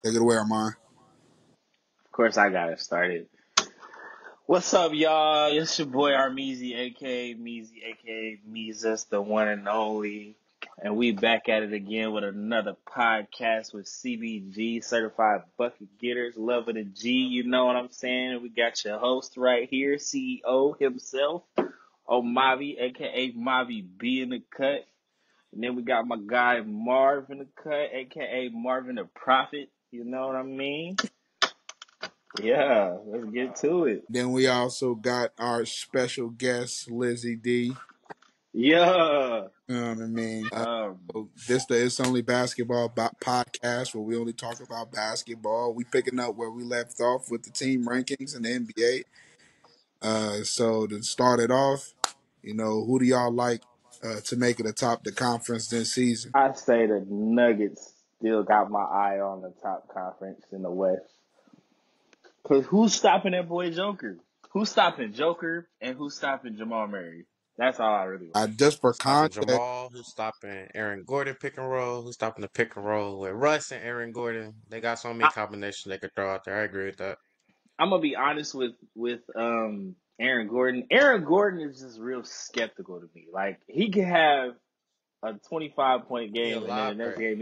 Take it away, Armand. Of course, I got it started. What's up, y'all? It's your boy Armeezy, aka Meezy, aka Meezus, the one and only. And we back at it again with another podcast with CBG, Certified Bucket Getters, Love of the G, you know what I'm saying? We got your host right here, CEO himself, Omavi, aka Mavi B in the cut. And then we got my guy Marv in the cut, aka Marvin the Prophet, you know what I mean? Yeah, let's get to it. Then we also got our special guest, Lizzie D. Yeah. You know what I mean? Um, This the It's Only Basketball podcast where we only talk about basketball. We picking up where we left off with the team rankings in the NBA. So to start it off, who do y'all like to make it atop the conference this season? I say the Nuggets still got my eye on the top conference in the West. Cause who's stopping that boy Joker? Who's stopping Joker and who's stopping Jamal Murray? That's all I really want. Just for Who's stopping context, Jamal? Who's stopping Aaron Gordon pick and roll? Who's stopping the pick and roll with Russ and Aaron Gordon? They got so many I, combinations they could throw out there. I agree with that. I'm gonna be honest with Aaron Gordon. Aaron Gordon is just real skeptical to me. Like he could have a 25-point He a game and then the lob next threat. game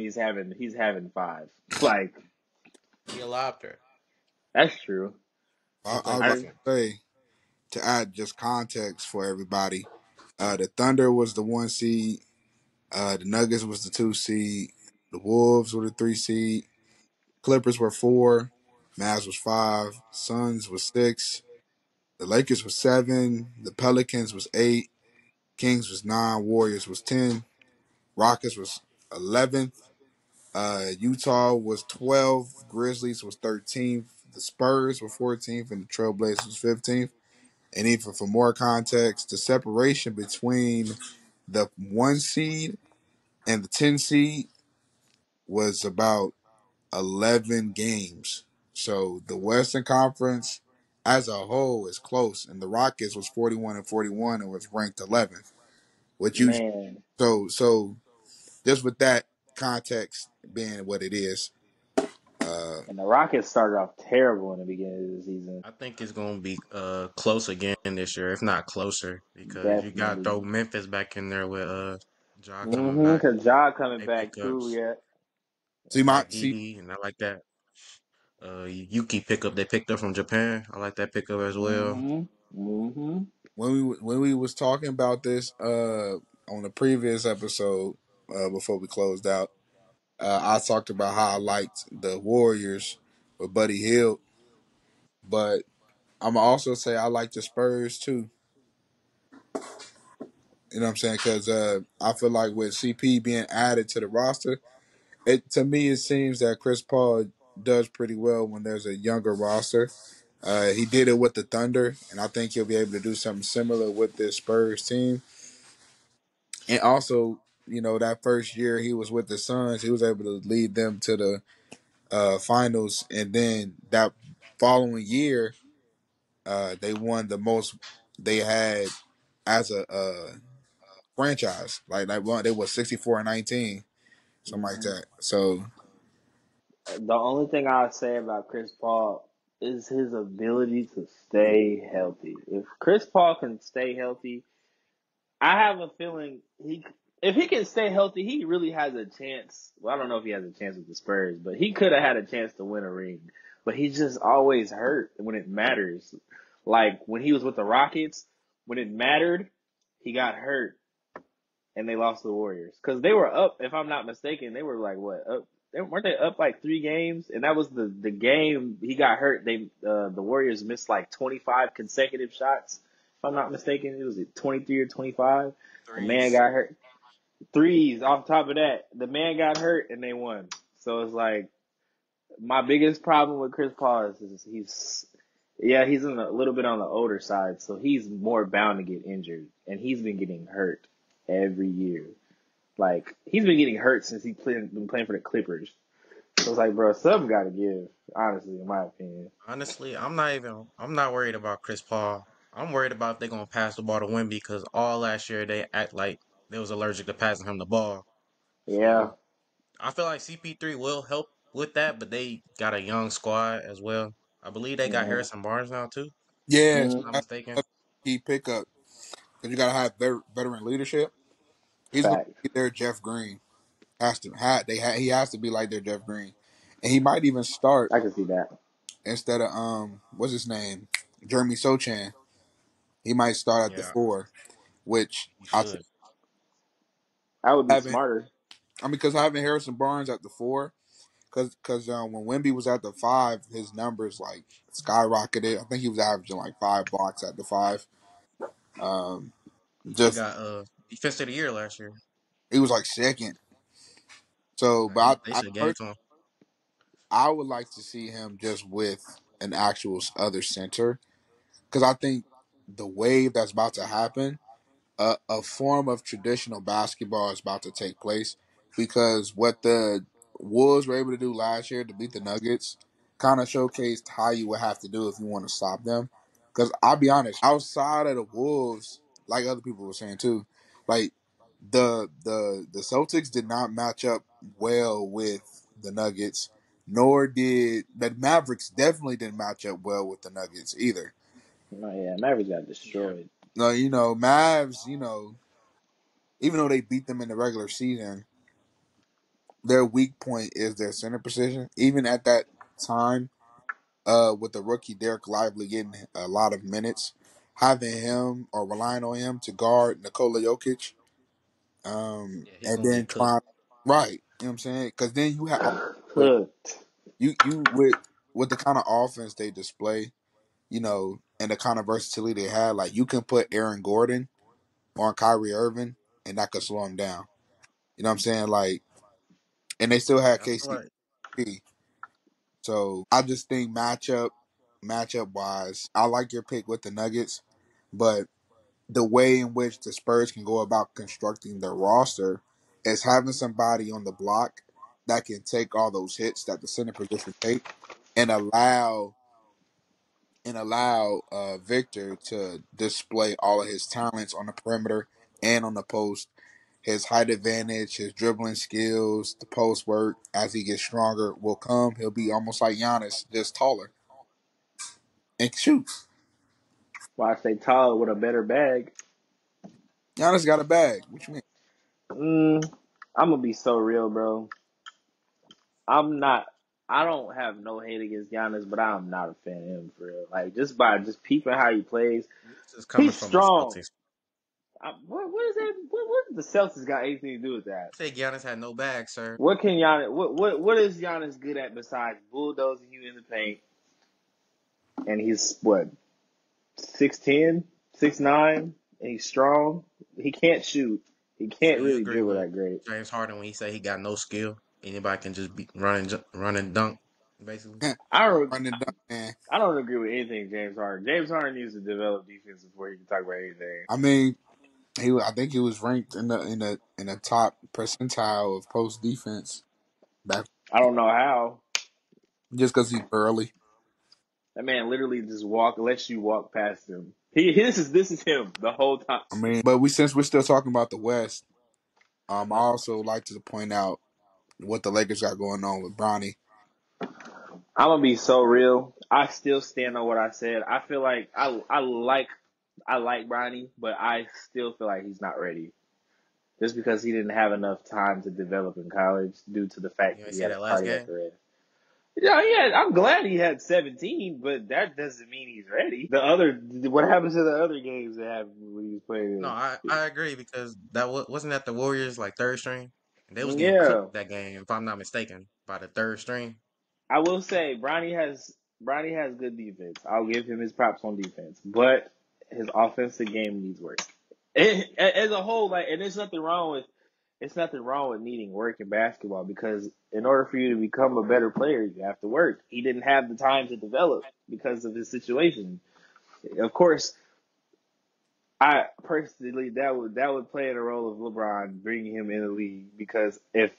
he's having five. Like He a lob threat. that's true. He I play was about I to defense. say, to add just context for everybody, the Thunder was the 1 seed. The Nuggets was the 2 seed. The Wolves were the 3 seed. Clippers were 4. Mavs was 5. Suns was 6. The Lakers was 7. The Pelicans was 8. Kings was 9. Warriors was 10. Rockets was 11th. Utah was 12th. Grizzlies was 13th. The Spurs were 14th, and the Trailblazers was 15th. And even for more context, the separation between the 1 seed and the 10 seed was about 11 games. So the Western Conference as a whole is close, and the Rockets was 41-41 and was ranked 11th. Which you man. so just with that context being what it is, And the Rockets started off terrible in the beginning of the season. I think it's gonna be close again this year, if not closer, because you got to Definitely. throw Memphis back in there with Ja coming back. Cause Ja coming They back too. pickups. Yeah. see I my like see Didi and I like that. Yuki pickup they picked up from Japan. I like that pickup as well. Hmm. when we was talking about this on the previous episode before we closed out. I talked about how I liked the Warriors with Buddy Hield, but I'm gonna also say I like the Spurs too. You know what I'm saying? Because I feel like with CP being added to the roster, it to me it seems that Chris Paul does pretty well when there's a younger roster. He did it with the Thunder, and I think he'll be able to do something similar with this Spurs team. And also, that first year he was with the Suns, he was able to lead them to the finals, and then that following year, they won the most they had as a franchise. Like one, they was 64-19, something like Hmm. that. So The only thing I'll say about Chris Paul is his ability to stay healthy. If Chris Paul can stay healthy, I have a feeling if he can stay healthy, he really has a chance. Well, I don't know if he has a chance with the Spurs, but he could have had a chance to win a ring. But he's just always hurt when it matters. Like when he was with the Rockets, when it mattered, he got hurt and they lost to the Warriors because they were up. If I'm not mistaken, they were like what up? Weren't they up like 3 games? And that was the game he got hurt. The Warriors missed like 25 consecutive shots. If I'm not mistaken, it was 23 or 25. The man Threes. got hurt. Threes off top of that. The man got hurt and they won. So it's like my biggest problem with Chris Paul is he's a little bit on the older side, so he's more bound to get injured, and he's been getting hurt every year. Like he's been getting hurt since been playing for the Clippers. So it's like, bro, something got to give. Honestly, in my opinion. Honestly, I'm not worried about Chris Paul. I'm worried about if they're gonna pass the ball to Wimby because all last year they act like they was allergic to passing him the ball. Yeah. So I feel like CP3 will help with that, but they got a young squad as well. I believe they got Mm-hmm. Harrison Barnes now too. Yeah, If so I'm not Mm-hmm. that's mistaken. a key pickup because you gotta have veteran leadership. He's gonna Fact. be their Jeff Green. He has to be like their Jeff Green, and he might even start I can see that. instead of what's his name, Jeremy Sochan. He might start at the Yeah, four, which he I think should. That would be having. smarter. I mean, because having Harrison Barnes at the four, because when Wemby was at the five, his numbers like skyrocketed. I think he was averaging like 5 blocks at the five. Um, He just just got defense of the year last year. he was like second. So, but They I should have gave it to him. I would like to see him just with an actual other center because I think the wave that's about to happen, a form of traditional basketball is about to take place because what the Wolves were able to do last year to beat the Nuggets kind of showcased how you would have to do if you want to stop them. Because I'll be honest, outside of the Wolves, like other people were saying too, like the Celtics did not match up well with the Nuggets, nor did the Mavericks definitely didn't match up well with the Nuggets either. Oh yeah, Mavericks got Yeah, destroyed. No, Mavs, even though they beat them in the regular season, their weak point is their center position. Even at that time, with the rookie Derek Lively getting a lot of minutes, having him or relying on him to guard Nikola Jokic, yeah, he and gonna then get cooked. try right, you know what I'm saying? Because then you have with Cooked. you with the kind of offense they display, and the kind of versatility they had, like you can put Aaron Gordon on Kyrie Irving, and that could slow him down. You know what I'm saying? Like, and they still had Yeah, I feel KCP. like So I just think matchup wise, I like your pick with the Nuggets, but the way in which the Spurs can go about constructing their roster is having somebody on the block that can take all those hits that the center position take and allow Victor to display all of his talents on the perimeter and on the post. His height advantage, his dribbling skills, the post work as he gets stronger will come. He'll be almost like Giannis, just taller and shoot. Why I say Tyler with a better bag? Giannis got a bag. What you mean? Mm, I'm gonna be so real, bro. I'm not. I don't have no hate against Giannis, but I'm not a fan of him for real. Like just by just peeping how he plays, this is coming he's from a strong. Celtics. What is that? What the Celtics got anything to do with that? Say Giannis had no bag, sir. What can Giannis? What is Giannis good at besides bulldozing you in the paint? And he's what 6'10", 6'9", and he's strong. He can't shoot. He So can't you really agree dribble with that great. James Harden when he said he got no skill? Anybody can just be run and dunk, basically. I don't. Running down, man. I don't agree with anything James Harden. James Harden needs to develop defense before he can talk about anything. I mean, I think he was ranked in the top percentile of post defense back I don't know how just because he's early. that man literally just lets you walk past him. This is him the whole time. I mean, but since we're still talking about the West, I also like to point out what the Lakers got going on with Bronny. I'm gonna be so real. I still stand on what I said. I feel like I like Bronny, but I still feel like he's not ready. Just because he didn't have enough time to develop in college due to the fact You that ain't he see had a that last cardiac game? arrest. Yeah, yeah, I'm glad he had 17, but that doesn't mean he's ready. What happened to the other games that happened when he was No, playing? I agree because wasn't that the Warriors like third string? They was getting Yeah, cooked that game, if I'm not mistaken, by the third string. I will say Bronny has good defense. I'll give him his props on defense, but his offensive game needs work. As a whole, like, and there's nothing wrong with needing work in basketball because in order for you to become a better player, you have to work. He didn't have the time to develop because of his situation. Of course, I personally that would play in a role of LeBron bringing him in the league because if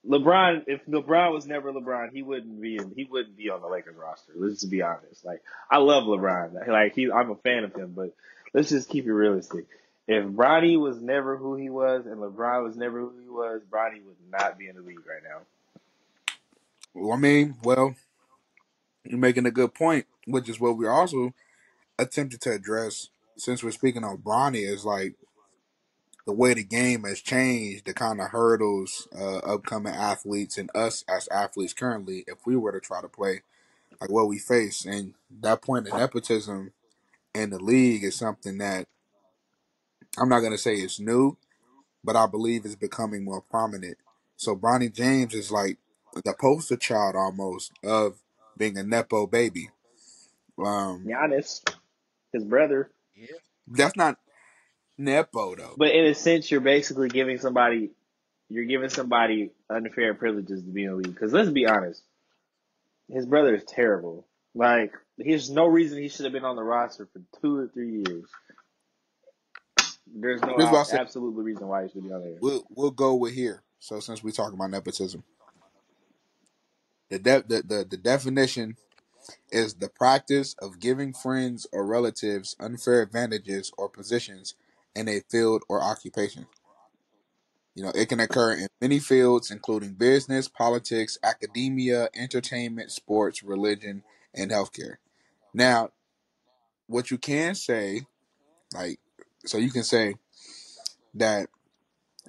LeBron was never LeBron, he wouldn't be on the Lakers roster. Let's just be honest. Like I love LeBron. Like I'm a fan of him, but let's just keep it realistic. If Bronny was never who he was and LeBron was never who he was, Bronny would not be in the league right now. Well, I mean, well, you're making a good point, which is what we're also attempting to address since we're speaking on Bronny is like the way the game has changed, the kind of hurdles upcoming athletes and us as athletes currently, if we were to try to play, like what we face. And that point of nepotism in the league is something that I'm not going to say is new, but I believe is becoming more prominent. So Bronny James is like the poster child almost of being a nepo baby. Um, Giannis, his brother. Yeah. that's not nepo though. But in a sense, you're giving somebody unfair privileges to be in the league. Because let's be honest, his brother is terrible. Like, there's no reason he should have been on the roster for 2 or 3 years. There's no Here's what I say. absolute reason why he should be on there. We'll go with here. So since we talking about nepotism, the definition is the practice of giving friends or relatives unfair advantages or positions in a field or occupation. You know, it can occur in many fields, including business, politics, academia, entertainment, sports, religion, and healthcare. Now, what you can say, like, so you can say that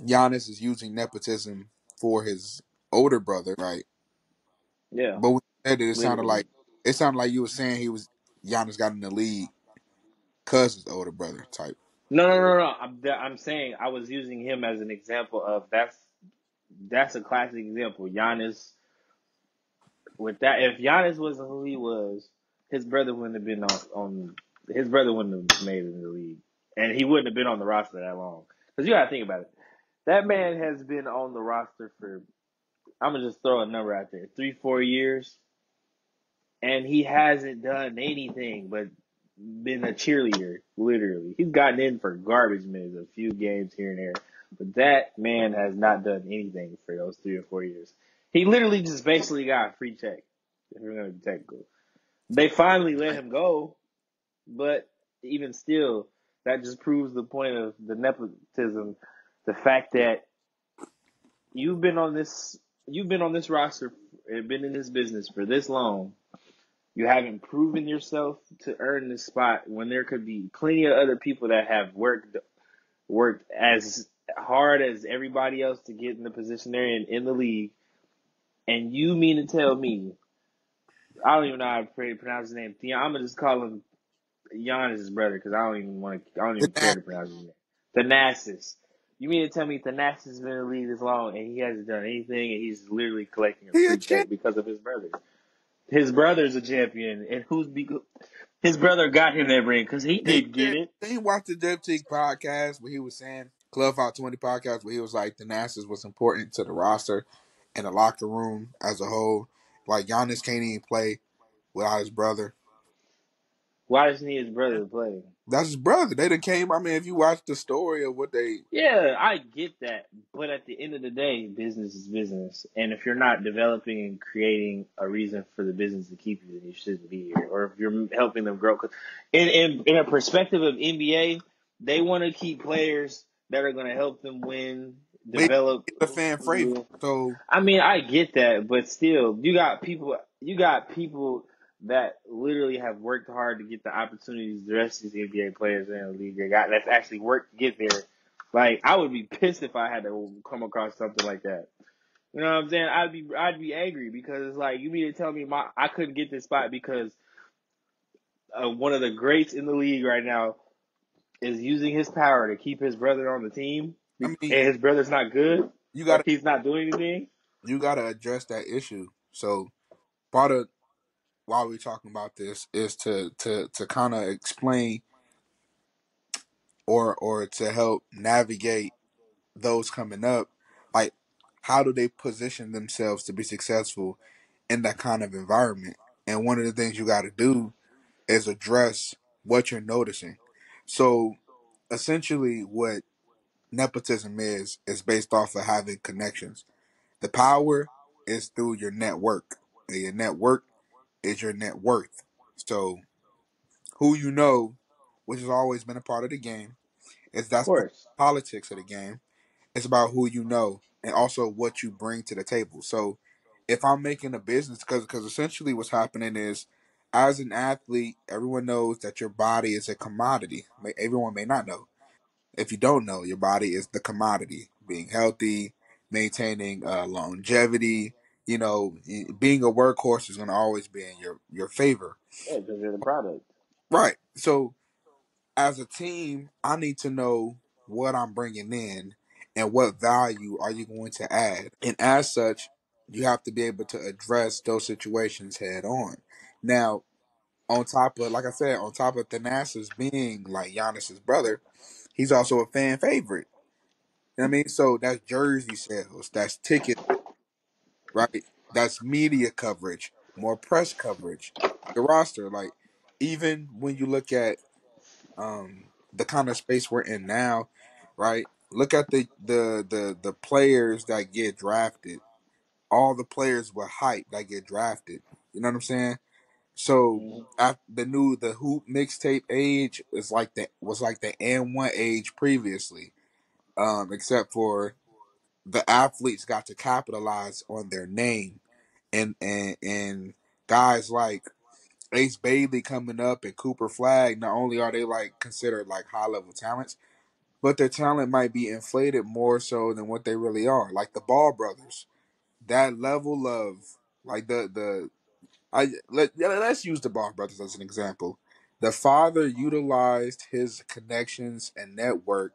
Giannis is using nepotism for his older brother, right? Yeah, But when you said it, literally. it sounded like you were saying he was Giannis got in the league because his older brother type. No. I'm saying I was using him as an example of that's a classic example. Giannis with that. If Giannis wasn't who he was, his brother wouldn't have been on his brother wouldn't have made it in the league, and he wouldn't have been on the roster that long. Because you got to think about it. That man has been on the roster for, I'm gonna just throw a number out there, 3 4 years, and he hasn't done anything but been a cheerleader. Literally, he's gotten in for garbage minutes, a few games here and there, but that man has not done anything for those 3 or 4 years. He literally just basically got a free check. If we're gonna be technical, they finally let Right. him go, but even still, that just proves the point of the nepotism. The fact that you've been on this you've been on this roster and been in this business for this long. You haven't proven yourself to earn this spot when there could be plenty of other people that have worked as hard as everybody else to get in the position they're in the league. And you mean to tell me, I don't even know how to pronounce his name. I'm gonna just call him Giannis' brother because I don't even care to pronounce his name. Thanasis. You mean to tell me Thanasis has been in the league this long and he hasn't done anything and he's literally collecting a He a free champ. check because of his brother? His brother's a champion, and his brother got him that ring because he didn't get it. He watched the Jeff Teague podcast where he was saying Club Out 20 podcast where he was like the Nassas was important to the roster and the locker room as a whole. Like Giannis can't even play without his brother. Why doesn't he his brother to play? That's his brother. They done came. I mean, if you watch the story of what they, Yeah, I get that, but at the end of the day, business is business, and if you're not developing and creating a reason for the business to keep you, then you shouldn't be here. Or if you're helping them grow, 'cause in a perspective of NBA, they want to keep players that are going to help them win, they develop. the fan favorite. So I mean, I get that, but still, you got people that literally have worked hard to get the opportunities the rest of these NBA players in the league got that's actually worked to get there. Like, I would be pissed if I had to come across something like that. You know what I'm saying? I'd be angry because it's like, you mean to tell me I couldn't get this spot because one of the greats in the league right now is using his power to keep his brother on the team, I and mean, his brother's not good, you or gotta he's not doing anything? address that issue. So part of why we're talking about this is to kind of explain or to help navigate those coming up, like how do they position themselves to be successful in that kind of environment? And one of the things you got to do is address what you're noticing. So essentially, what nepotism is based off of having connections. The power is through your network, and your network is your net worth. So who you know, which has always been a part of the game, is Of that's the course. politics of the game. It's about who you know and also what you bring to the table. So if I'm making a business, because essentially what's happening is, as an athlete, everyone knows that your body is a commodity. Everyone may not know. If you don't know, your body is the commodity. Being healthy, maintaining longevity, being a workhorse is going to always be in your favor. Yeah, because you're the product. Right. So as a team, I need to know what I'm bringing in and what value are you going to add. And as such, you have to be able to address those situations head on. Now, on top of, like I said, on top of Thanasis being like Giannis's brother, he's also a fan favorite. You know what I mean? So that's jersey sales, that's ticket, right? That's media coverage, more press coverage, the roster. Like, even when you look at the kind of space we're in now, right? Look at the players that get drafted. All the players with hype that get drafted. You know what I'm saying? So Hmm. the hoop mixtape age was like the N1 age previously, except for the athletes got to capitalize on their name, and guys like Ace Bailey coming up and Cooper Flag. Not only are they like considered like high level talents, but their talent might be inflated more so than what they really are. Like the Ball brothers, that level of like let's use the Ball brothers as an example. The father utilized his connections and network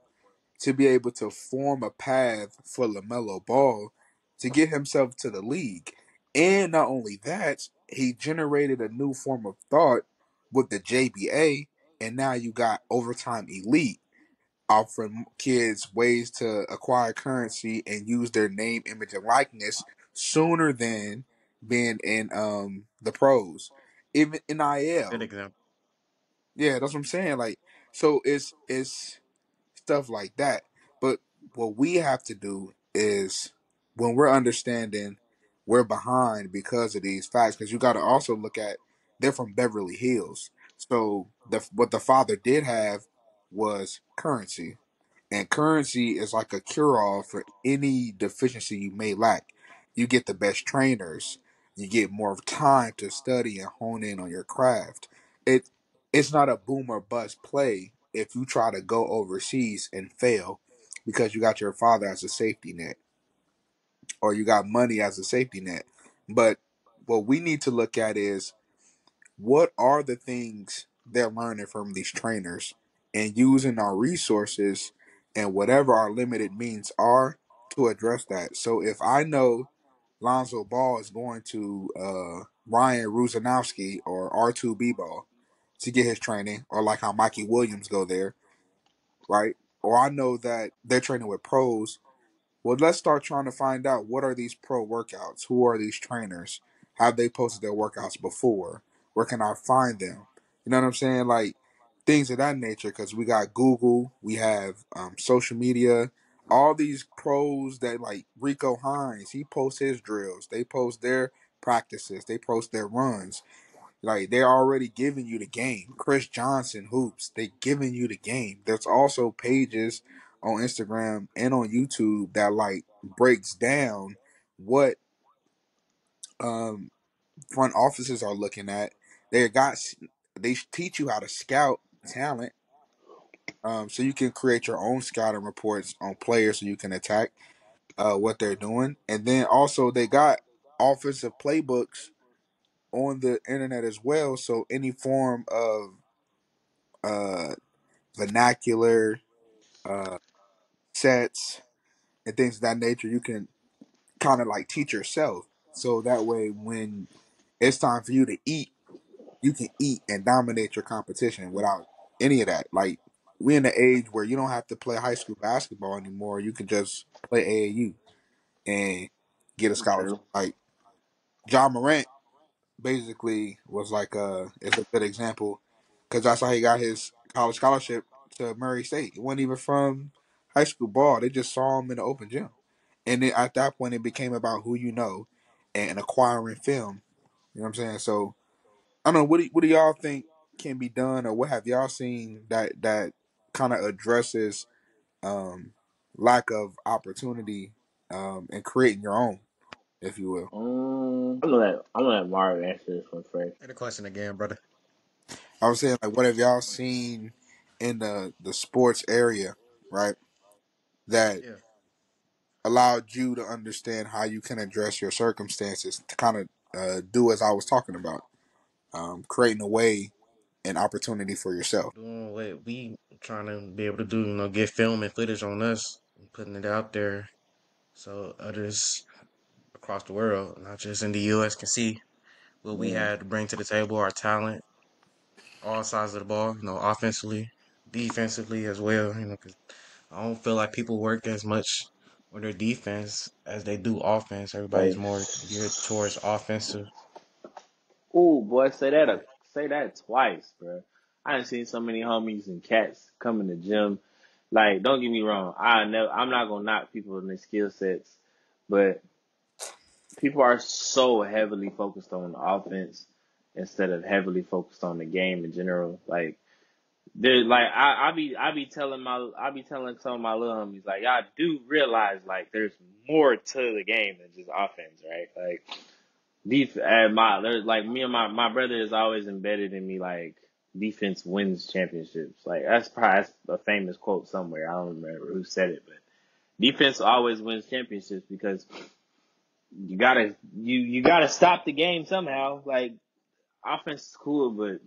to be able to form a path for LaMelo Ball to get himself to the league. And not only that, he generated a new form of thought with the JBA, and now you got Overtime Elite offering kids ways to acquire currency and use their name, image, and likeness sooner than being in the pros. Even Good NIL. example. Yeah, that's what I'm saying. Like, so it's stuff like that. But what we have to do is, when we're understanding we're behind because of these facts, because you got to also look at, they're from Beverly Hills. So what the father did have was currency, and currency is like a cure all for any deficiency you may lack. You get the best trainers, you get more time to study and hone in on your craft. It it's not a boom or bust play if you try to go overseas and fail because you got your father as a safety net, or you got money as a safety net. But what we need to look at is, what are the things they're learning from these trainers, and using our resources and whatever our limited means are to address that. So if I know Lonzo Ball is going to Ryan Ruzanowski or R2B Ball to get his training, or like how Mikey Williams go there, right? Or I know that they're training with pros, well, let's start trying to find out, what are these pro workouts? Who are these trainers? Have they posted their workouts before? Where can I find them? You know what I'm saying? Like, things of that nature. Because we got Google, we have social media, all these pros that, like Rico Hines, he posts his drills. They post their practices. They post their runs. Like, they're already giving you the game. Chris Johnson hoops, they giving you the game. There's also pages on Instagram and on YouTube that like breaks down what um front offices are looking at. They teach you how to scout talent, so you can create your own scouting reports on players so you can attack what they're doing. And then also they got offensive playbooks on the internet as well. So any form of uh vernacular, uh, sets, and things of that nature, you can kind of like teach yourself. So that way, when it's time for you to eat, you can eat and dominate your competition without any of that. Like, we're in the age where you don't have to play high school basketball anymore. You can just play AAU and get a scholarship. True. Like, John Morant basically was like is a good example, because that's how he got his college scholarship to Murray State. It wasn't even from high school ball. They just saw him in the open gym, and then at that point, it became about who you know and acquiring film. You know what I'm saying? So I don't know. What do y'all think can be done, or what have y'all seen that kind of addresses um, lack of opportunity and creating your own? if you will. I'm gonna let Marv answer this one first. Say the question again, brother. I was saying, like, what have y'all seen in the sports area, right? That Yeah. allowed you to understand how you can address your circumstances to kind of do as I was talking about, creating a way and opportunity for yourself. Doing what we trying to be able to do, get film and footage on us, and putting it out there so others across the world, not just in the U.S., can see what we Mm, had to bring to the table, our talent, all sides of the ball, offensively, defensively as well, because I don't feel like people work as much on their defense as they do offense. Everybody's hey. more geared towards offensive. Ooh, boy, say that twice, bro. I done seen so many homies and cats come in the gym. Like, don't get me wrong. I'm not gonna knock people in their skill sets, but people are so heavily focused on offense instead of heavily focused on the game in general. Like, there's like I be telling some of my little homies like I do realize like there's more to the game than just offense, right? Like there's like me and my brother is always embedded in me like defense wins championships. Like that's a famous quote somewhere. I don't remember who said it, but defense always wins championships because you gotta stop the game somehow. Like offense is cool, but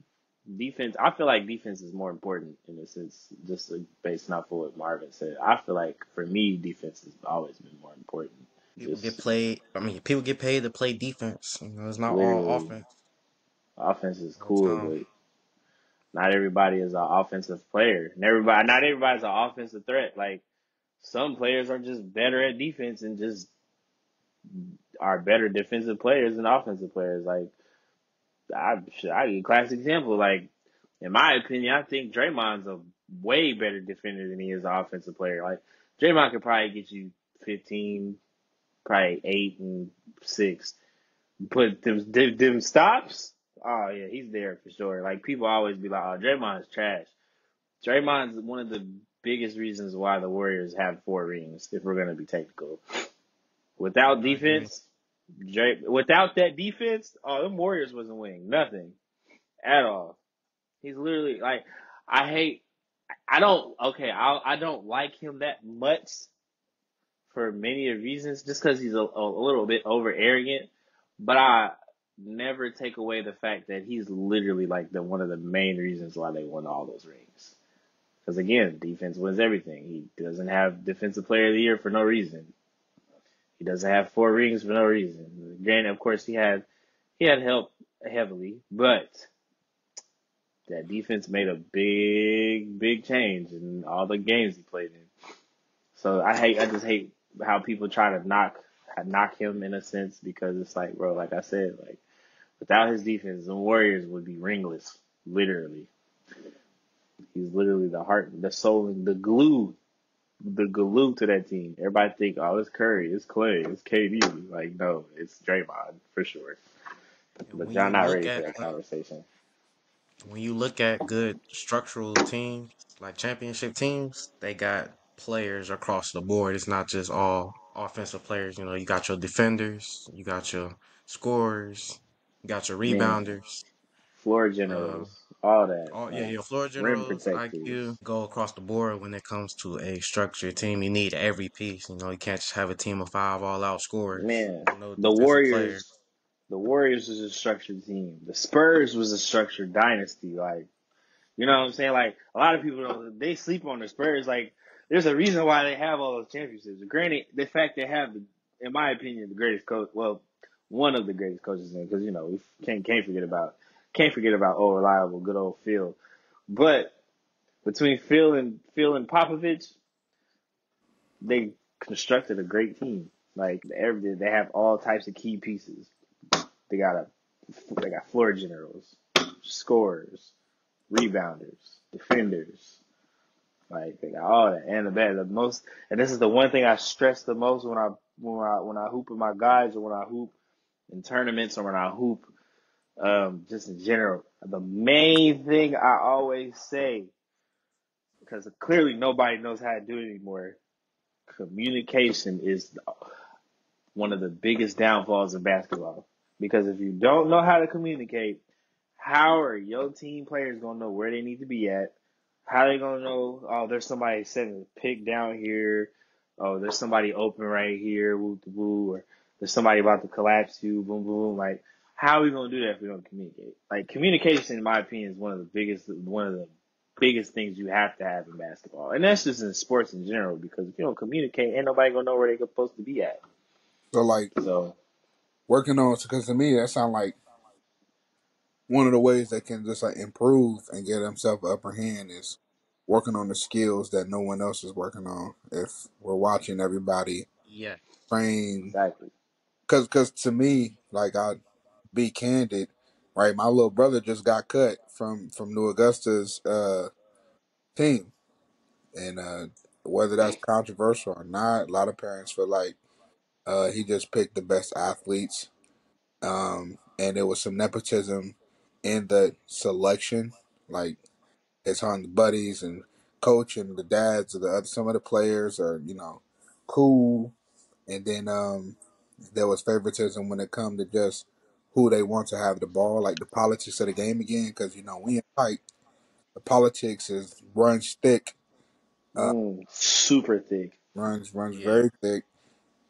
defense, I feel like defense is more important in a sense, just like based off of what Marvin said. I feel like for me, defense has always been more important. Just People get paid to play defense. It's not all literally, offense offense is all the cool, time. but not everybody is an offensive player. Not everybody's an offensive threat. Like some players are just better at defense and just are better defensive players than offensive players. Like I give a classic example. Like in my opinion, I think Draymond's a way better defender than he is an offensive player. Like Draymond could probably get you 15, probably 8 and 6. But them stops, oh yeah, he's there for sure. Like people always be like, oh, Draymond's trash. Draymond's one of the biggest reasons why the Warriors have 4 rings, if we're gonna be technical. Without I agree. defense, without that defense, oh, them Warriors wasn't winning nothing at all. He's literally like, I hate. I don't like him that much for many reasons, just because he's a little bit over arrogant. But I never take away the fact that he's literally like the one of the main reasons why they won all those rings. Because again, defense wins everything. He doesn't have defensive player of the year for no reason. He doesn't have 4 rings for no reason. Granted, of course, he had help heavily, but that defense made a big change in all the games he played in. So I just hate how people try to knock him in a sense because it's like, bro, like I said, like without his defense, the Warriors would be ringless. Literally, he's literally the heart, the soul, and the glue to that team. Everybody think, oh, it's Curry, it's Clay, it's KD. Like, no, it's Draymond for sure. And But when y'all you not look ready for at that conversation. good structural teams, like championship teams, they got players across the board. It's not just all offensive players. You got your defenders, you got your scorers, you got your Man, rebounders. floor Uh, generals, all that, your floor rim generals, protectors. IQ, go across the board when it comes to a structured team. You need every piece. You can't just have a team of five all out scorers Man, with no the defensive players. Warriors, the Warriors was a structured team. The Spurs was a structured dynasty. Like, you know what I'm saying? Like, a lot of people don't, they sleep on the Spurs. Like, there's a reason why they have all those championships. Granted, the fact they have, in my opinion, the greatest coach, well, one of the greatest coaches in, because, we can't forget about old reliable, good old Phil. But between Phil and Popovich, they constructed a great team. Like they have all types of key pieces. They got they got floor generals, scorers, rebounders, defenders. Like they got all that and the most. And this is the one thing I stress the most when I hoop with my guys or when I hoop in tournaments or when I hoop just in general. The main thing I always say, because clearly nobody knows how to do it anymore. Communication is one of the biggest downfalls in basketball. Because if you don't know how to communicate, how are your team players gonna know where they need to be at? How are they gonna know? Oh, there's somebody setting a pick down here. Oh, there's somebody open right here. Woo woo. Or there's somebody about to collapse you. Boom boom. Like, how are we gonna do that if we don't communicate? Like, communication, in my opinion, is one of the biggest things you have to have in basketball, and that's just in sports in general. Because if you don't communicate, ain't nobody gonna know where they're supposed to be at. So like So, working on, because to me that sounds like one of the ways they can just like improve and get themselves upper hand is working on the skills that no one else is working on. If we're watching everybody Yeah. train, exactly. because to me, like I be candid, right? My little brother just got cut from New Augusta's team, and whether that's controversial or not, a lot of parents feel like he just picked the best athletes, and there was some nepotism in the selection, like his on buddies and coach and the dads of the other some of the players are cool, and then there was favoritism when it come to just who they want to have the ball, like the politics of the game again, because we in fight. The politics is runs thick, Super thick. runs Yeah. very thick,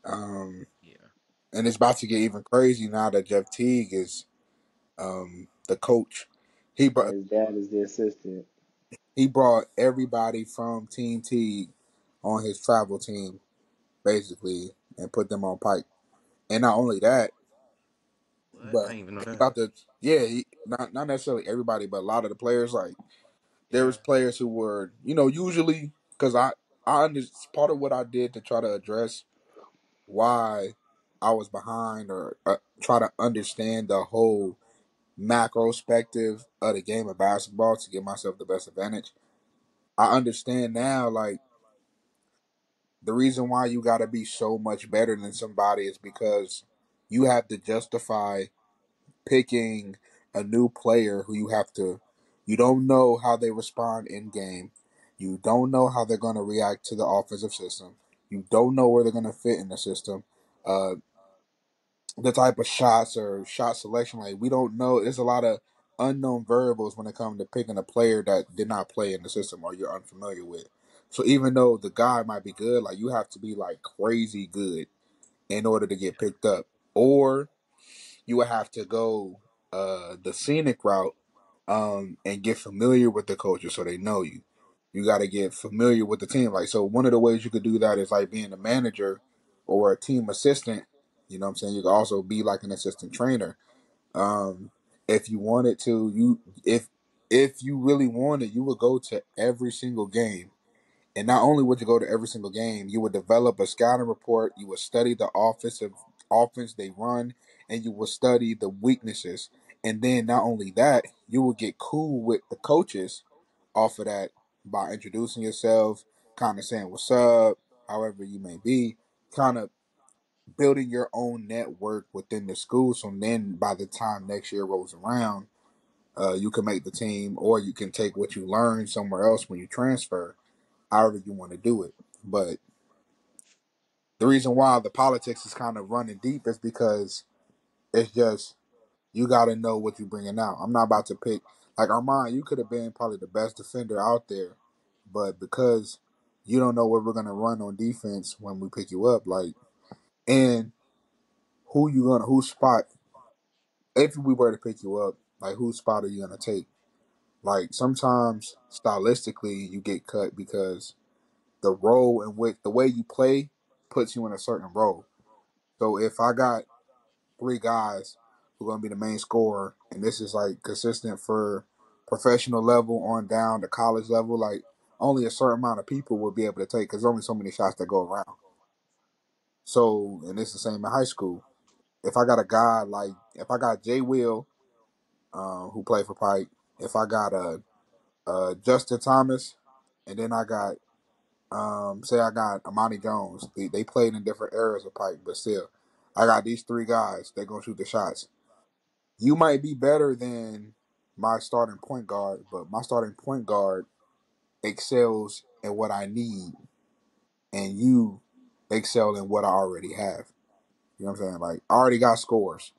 um, Yeah. and it's about to get even crazy now that Jeff Teague is the coach. He brought His dad is the assistant. he brought everybody from Team Teague on his travel team basically and put them on Pike. And not only that, What? I but didn't even know he that. about to not necessarily everybody, but a lot of the players. Like there Yeah. was players who were usually because part of what I did to try to address why I was behind or try to understand the whole macrospective of the game of basketball to give myself the best advantage. I understand now, like the reason why you got to be so much better than somebody is because you have to justify picking a new player who you don't know how they respond in game. You don't know how they're going to react to the offensive system. You don't know where they're going to fit in the system. Uh, the type of shots or shot selection, like we don't know. There's a lot of unknown variables when it comes to picking a player that did not play in the system or you're unfamiliar with. So even though the guy might be good, like you have to be like crazy good in order to get picked up, or you would have to go the scenic route and get familiar with the coaches so they know you. You got to get familiar with the team. Like, so one of the ways you could do that is like being a manager or a team assistant. You know what I'm saying? You could also be like an assistant trainer. Um, if you wanted to, if you really wanted, you would go to every single game, and not only would you go to every single game, you would develop a scouting report. You would study the offense they run, and you would study the weaknesses. And then not only that, you would get cool with the coaches off of that by introducing yourself, kind of saying what's up, however you may be, kind of building your own network within the school. So then by the time next year rolls around, you can make the team, or you can take what you learn somewhere else when you transfer, however you want to do it. But the reason why the politics is kind of running deep is because it's just you got to know what you're bringing out. I'm not about to pick like Armand. You could have been probably the best defender out there, but because you don't know what we're gonna run on defense when we pick you up, like and whose spot if we were to pick you up, like whose spot are you gonna take? Like sometimes stylistically you get cut because the role in which the way you play puts you in a certain role. So if I got three guys who are gonna be the main scorer, and this is like consistent for professional level on down to college level, like only a certain amount of people will be able to take because there's only so many shots that go around. So, and it's the same in high school. If I got a guy like if I got Jay Will, who played for Pike, if I got Justin Thomas, and then I got say I got Amani Jones. They played in different areas of Pike, but still, I got these three guys. They're gonna shoot the shots. You might be better than my starting point guard, but my starting point guard excels in what I need, and you excel in what I already have. You know what I'm saying? Like, I already got scores.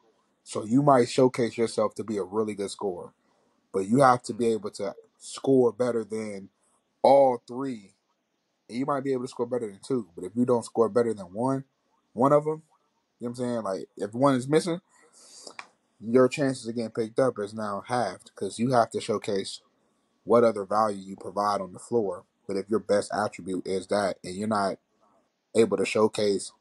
So you might showcase yourself to be a really good scorer, but you have to be able to score better than all three. And you might be able to score better than two, but if you don't score better than one of them, you know what I'm saying? Like, if one is missing, your chances of getting picked up is now halved because you have to showcase what other value you provide on the floor. But if your best attribute is that, and you're not able to showcase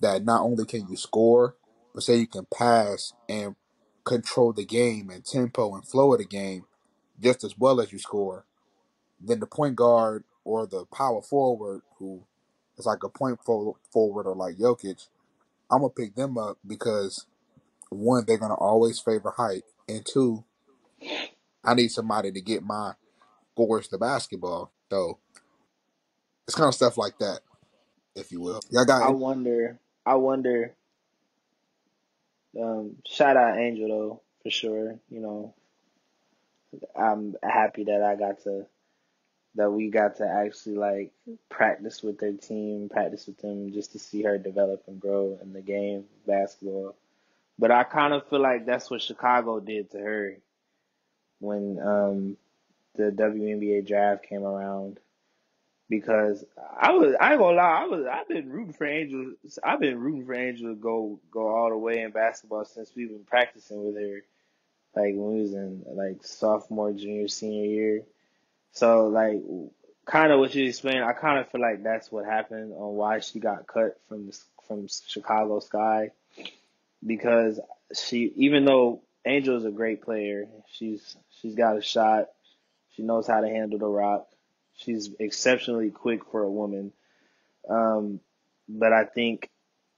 that not only can you score, but say you can pass and control the game and tempo and flow of the game just as well as you score, then the point guard or the power forward who is like a forward or like Jokic, I'm gonna pick them up because one, they're gonna always favor height, and two, I need somebody to get my scores to basketball. So it's kind of stuff like that, if you will. Y'all got I any? wonder. I wonder. Shout out Angel though, for sure. I'm happy that we got to actually like practice with their team, practice with them just to see her develop and grow in the game of basketball. But I kind of feel like that's what Chicago did to her when the WNBA draft came around. Because I ain't gonna lie, I've been rooting for Angel to go all the way in basketball since we've been practicing with her, like when we was in like sophomore, junior, senior year. So like, kind of what you explained, I kind of feel like that's what happened on why she got cut from Chicago Sky, because even though Angel is a great player, she's got a shot, she knows how to handle the rock, she's exceptionally quick for a woman. Um, but I think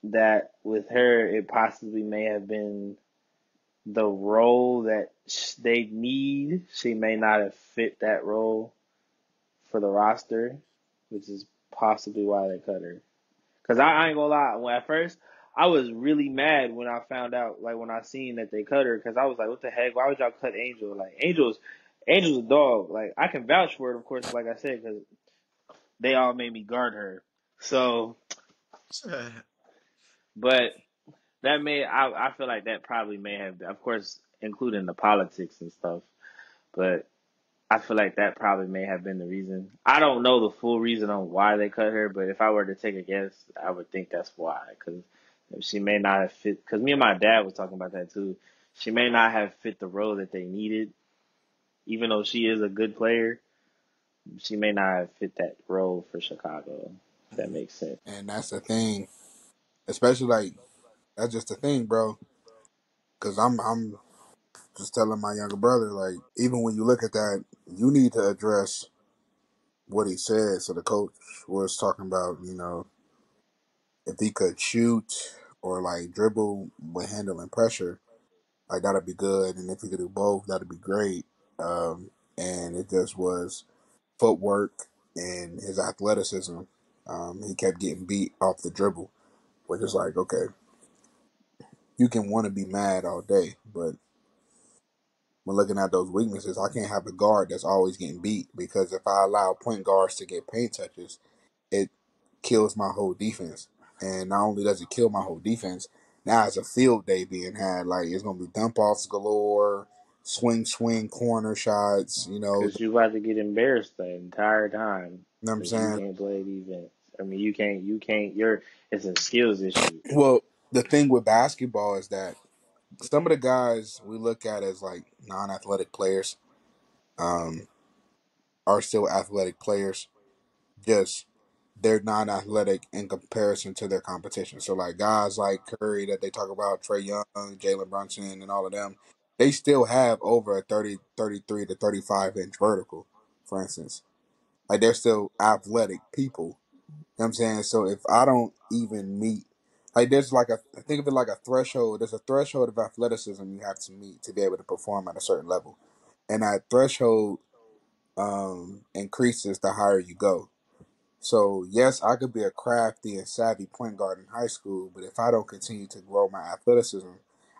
that with her, it possibly may have been the role that they need. She may not have fit that role for the roster, which is possibly why they cut her. Cause I ain't gonna lie, when at first I was really mad when I found out, like when I seen that they cut her, cause I was like, what the heck? Why would y'all cut Angel? Like Angel's a dog. Like I can vouch for it, of course, like I said, cause they all made me guard her. So, but I feel like that probably may have, of course, including the politics and stuff, but I feel like that probably may have been the reason. I don't know the full reason on why they cut her, but if I were to take a guess, I would think that's why. Because she may not have fit. Because me and my dad was talking about that too. She may not have fit the role that they needed, even though she is a good player. She may not have fit that role for Chicago. If that makes sense. And that's the thing, especially like that's just the thing, bro. Because I'm just telling my younger brother, like, even when you look at that, you need to address what he said. So the coach was talking about, if he could shoot or like dribble with handling pressure, like that'd be good. And if he could do both, that'd be great. And it just was footwork and his athleticism. He kept getting beat off the dribble, which is like, okay, you can want to be mad all day, but when looking at those weaknesses, I can't have a guard that's always getting beat because if I allow point guards to get paint touches, it kills my whole defense. And not only does it kill my whole defense, now it's a field day being had. Like, it's gonna be dump offs galore, swing, corner shots. Because you about to get embarrassed the entire time You know what I'm because you saying? can't play defense. I mean, it's a skills issue. Well, the thing with basketball is that some of the guys we look at as like non-athletic players um, are still athletic players. Just they're non-athletic in comparison to their competition. So like guys like Curry that they talk about, Trey Young, Jalen Brunson, and all of them, they still have over a 30, 33 to 35 inch vertical, for instance. Like they're still athletic people. You know what I'm saying? So if I don't even meet, like there's like think of it like a threshold. There's a threshold of athleticism you have to meet to be able to perform at a certain level, and that threshold increases the higher you go. So yes, I could be a crafty and savvy point guard in high school, but if I don't continue to grow my athleticism,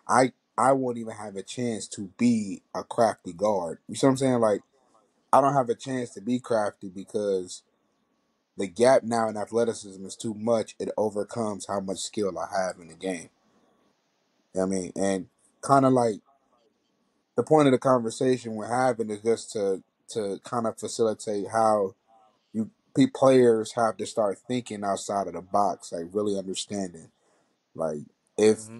I won't even have a chance to be a crafty guard. You see what I'm saying? Like I don't have a chance to be crafty because the gap now in athleticism is too much. It overcomes how much skill I have in the game. You know what I mean, and kind of like the point of the conversation we're having is just to kind of facilitate how players have to start thinking outside of the box, like really understanding, like if Mm-hmm.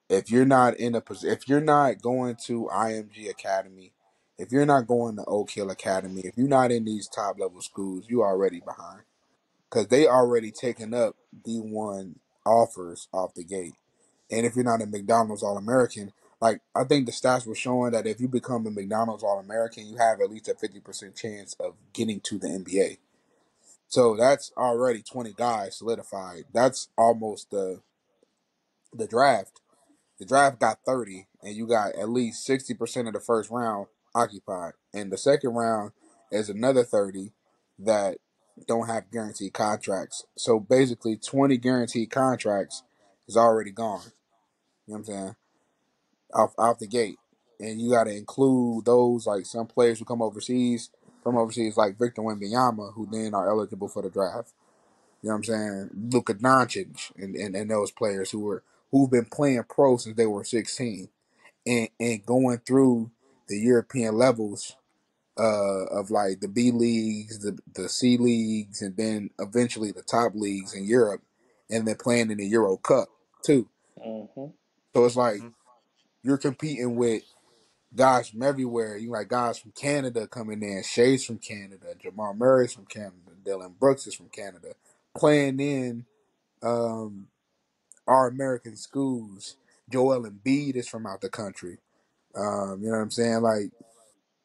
if you're not in a position, if you're not going to IMG Academy, if you're not going to Oak Hill Academy, if you're not in these top level schools, you already behind because they already taken up D1 offers off the gate. And if you're not a McDonald's All American, like I think the stats were showing that if you become a McDonald's All American, you have at least a 50% chance of getting to the NBA. So that's already 20 guys solidified. That's almost the draft. The draft got 30, and you got at least 60% of the first round occupied. And the second round is another 30 that don't have guaranteed contracts. So basically, 20 guaranteed contracts is already gone. You know what I'm saying? Off the gate. And you got to include those, like some players who come overseas, from overseas, like Victor Wembanyama, who then are eligible for the draft. You know what I'm saying? Luka Doncic and those players who've been playing pro since they were 16 and going through the European levels of like the B leagues, the C leagues, and then eventually the top leagues in Europe, and then playing in the Euro Cup too. Mm-hmm. So it's like Mm-hmm. you're competing with guys from everywhere. You like guys from Canada coming in, Shay's from Canada, Jamal Murray's from Canada, Dylan Brooks is from Canada, playing in um, our American schools. Joel Embiid is from out the country. You know what I'm saying? Like,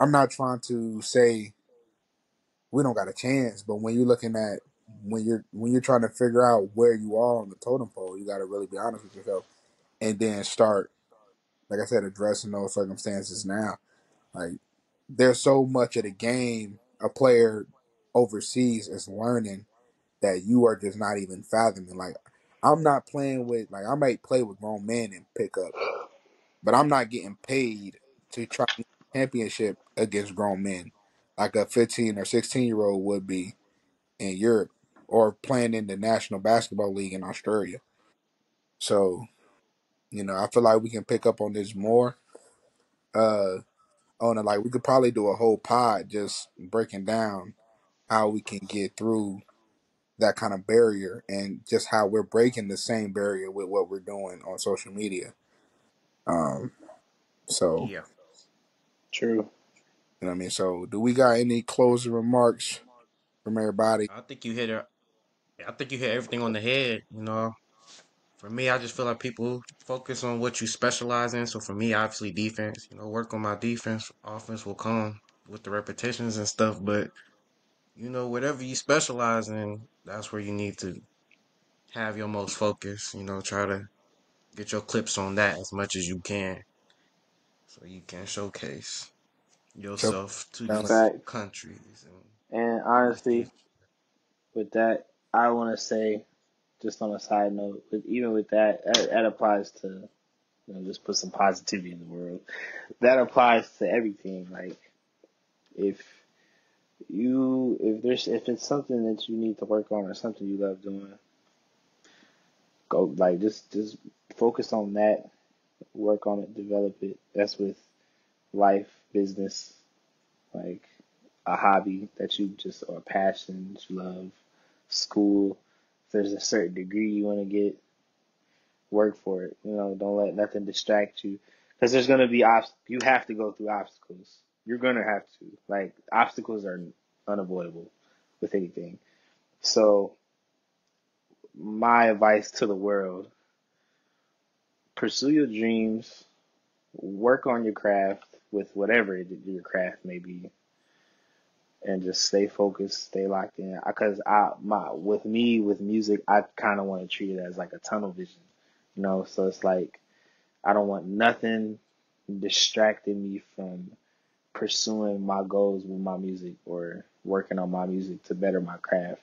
I'm not trying to say we don't got a chance, but when you're looking at when you're trying to figure out where you are on the totem pole, you got to really be honest with yourself, and then start, like I said, addressing those circumstances now. Like, there's so much of the game a player overseas is learning that you are just not even fathoming. Like, I'm not playing with, like, I might play with grown men and pick up, but I'm not getting paid to try to win a championship against grown men like a 15 or 16-year old would be in Europe or playing in the National Basketball League in Australia. So, I feel like we can pick up on this more. Uh, on it, like we could probably do a whole pod just breaking down how we can get through that kind of barrier and just how we're breaking the same barrier with what we're doing on social media. Um, so Yeah. True. you know what I mean. So, do we got any closing remarks from everybody? I think you hit it. I think you hit everything on the head. For me, I just feel like people focus on what you specialize in. So for me, obviously defense. Work on my defense. Offense will come with the repetitions and stuff. But whatever you specialize in, that's where you need to have your most focus. Try to get your clips on that as much as you can, so you can showcase Show yourself to talent. these Facts. countries and And these teams. honestly, with that, I want to say, just on a side note, even with that applies to, just put some positivity in the world. That applies to everything. Like, if if it's something that you need to work on or something you love doing, go, like, just focus on that, work on it, develop it. That's with life, business, like a hobby that you just, or a passion that you love, school. If there's a certain degree you want to get, work for it. Don't let nothing distract you, because there's gonna be you have to go through obstacles. You're gonna have to, like, obstacles are unavoidable with anything. So my advice to the world: pursue your dreams, work on your craft with whatever your craft may be, and just stay focused, stay locked in. Because with me, with music, I kind of want to treat it as like a tunnel vision, So it's like I don't want nothing distracting me from pursuing my goals with my music or working on my music to better my craft.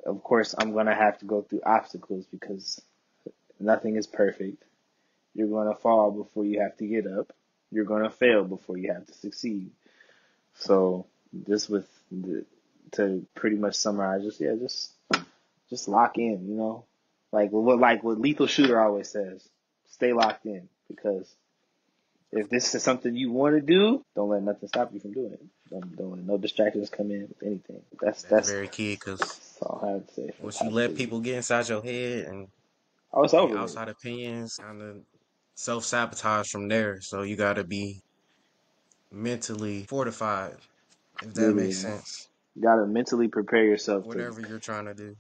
Of course, I'm gonna have to go through obstacles because nothing is perfect. You're gonna fall before you have to get up. You're gonna fail before you have to succeed. So just to pretty much summarize, just lock in, like what Lethal Shooter always says. stay locked in because if this is something you want to do, don't let nothing stop you from doing it. Don't let no distractions come in with anything. That's very key because That's all I have to say for once you positivity. let people get inside your head and Oh, it's their over with. outside opinions, kind of self sabotage from there. So you got to be mentally fortified, if that makes Literally, sense. you gotta mentally prepare yourself to. Whatever you're trying to do.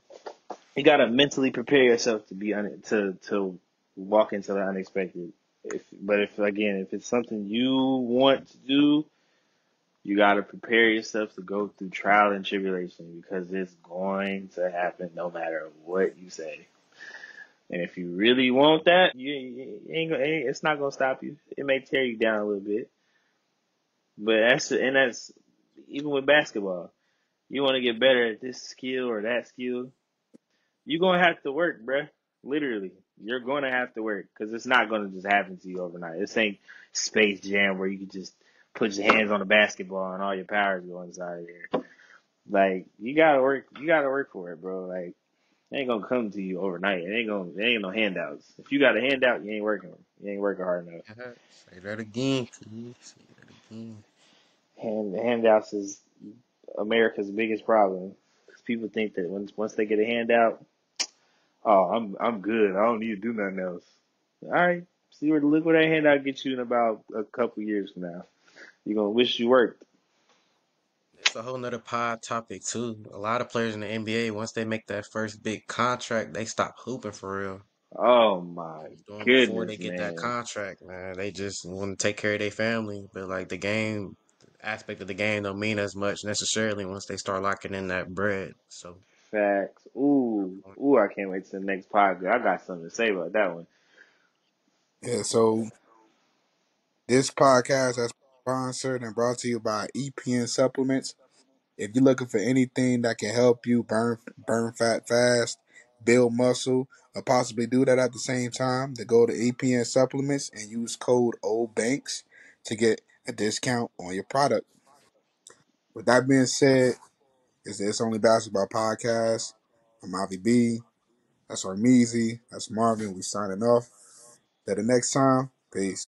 You gotta mentally prepare yourself to be to walk into the unexpected. If it's something you want to do, you gotta prepare yourself to go through trial and tribulation because it's going to happen no matter what you say. And if you really want that, it's not gonna stop you. It may tear you down a little bit, but that's even with basketball. You want to get better at this skill or that skill, you're gonna have to work, bruh. Literally, you're gonna have to work because it's not gonna just happen to you overnight. This ain't Space Jam where you can just put your hands on the basketball and all your powers go inside there. Like you gotta work. You gotta work for it, bro. Like it ain't gonna come to you overnight. It ain't no handouts. If you got a handout, you ain't working. You ain't working hard enough. Say that again, kid. Say that again. Handouts is America's biggest problem. Because people think that once they get a handout, oh, I'm good. I don't need to do nothing else. All right, look where that handout gets you in about a couple years from now. You're gonna wish you worked. It's a whole nother pod topic too. A lot of players in the NBA, once they make that first big contract, they stop hooping for real. Oh my They was doing before they goodness, get that man. contract, man. They just want to take care of their family. But like the game aspect of the game don't mean as much necessarily once they start locking in that bread. So Facts. Ooh, I can't wait to the next podcast. I got something to say about that one. Yeah, so this podcast is sponsored and brought to you by EPN Supplements. If you're looking for anything that can help you burn fat fast, build muscle, or possibly do that at the same time, then go to EPN Supplements and use code OBANKS to get a discount on your product. With that being said, it's the It's Only Basketball Podcast. I'm Avi B. That's Armeezy. That's Marvin. We signing off. Till the next time. Peace.